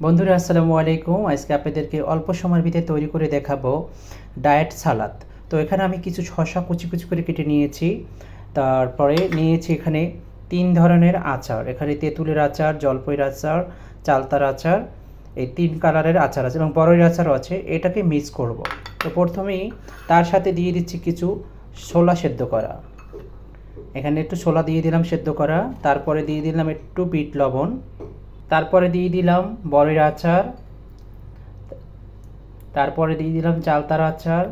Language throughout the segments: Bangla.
বন্ধুরা আসসালামু আলাইকুম। আজকে আপনাদেরকে অল্প সময়ের ভিতরে তৈরি করে দেখাবো ডায়েট সালাদ। তো এখানে আমি কিছু শসা কুচি কুচি করে কেটে নিয়েছি। তারপরে নিয়েছি এখানে 3 ধরনের আচার। এখানে তেঁতুলের আচার, জলপাইয়ের আচার, চালতার আচার, এই 3 কালারের আচার আছে এবং বড়ইর আচারও আছে। এটাকে মিক্স করব। তো প্রথমেই তার সাথে দিয়ে দিচ্ছি কিছু ছোলা সেদ্ধ করা। এখানে একটু ছোলা দিয়ে দিলাম সেদ্ধ করা, তারপরে দিয়ে দিলাম একটু বিট লবণ, তারপরে দিয়ে দিলাম বড়ইর আচার, তারপরে দিয়ে দিলাম চালতার আচার,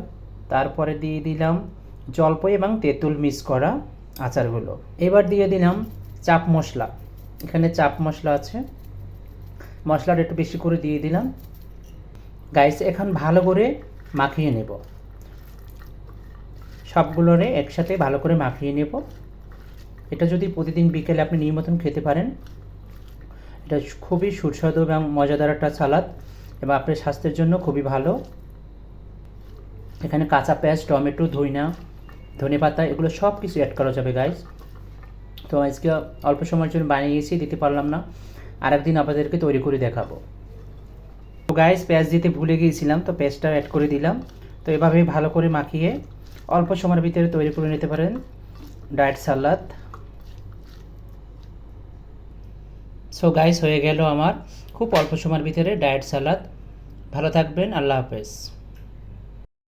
তারপরে দিয়ে দিলাম জলপাই এবং তেঁতুল মিক্স করা আচারগুলো। এবার দিয়ে দিলাম চাপ মশলা। এখানে চাপ মশলা আছে, মশলাটা একটু বেশি করে দিয়ে দিলাম। গাইস, এখন ভালো করে মাখিয়ে নেব, সবগুলোরে একসাথে ভালো করে মাখিয়ে নেব। এটা যদি প্রতিদিন বিকেলে আপনি নিয়মিত খেতে পারেন, এটা খুবই সুস্বাদু এবং মজাদার একটা সালাদ এবং আপনার স্বাস্থ্যের জন্য খুবই ভালো। এখানে কাঁচা পেঁয়াজ, টমেটো, ধনেপাতা এগুলো সব কিছু অ্যাড করা যাবে গাইস। তো আজকে অল্প সময়ের জন্য বানিয়েছি, দিতে পারলাম না, আরেকদিন আপনাদেরকে তৈরি করে দেখাবো। তো গাইস, পেঁয়াজ দিতে ভুলে গিয়েছিলাম, তো পেঁয়াজটা অ্যাড করে দিলাম। তো এভাবেই ভালো করে মাখিয়ে অল্প সময়ের ভিতরে তৈরি করে নিতে পারেন ডায়েট সালাদ। সো গাইস, হয়ে গেল আমার খুব অল্প সময়ের ভিতরে ডায়েট সালাদ। ভালো থাকবেন, আল্লাহ হাফেজ।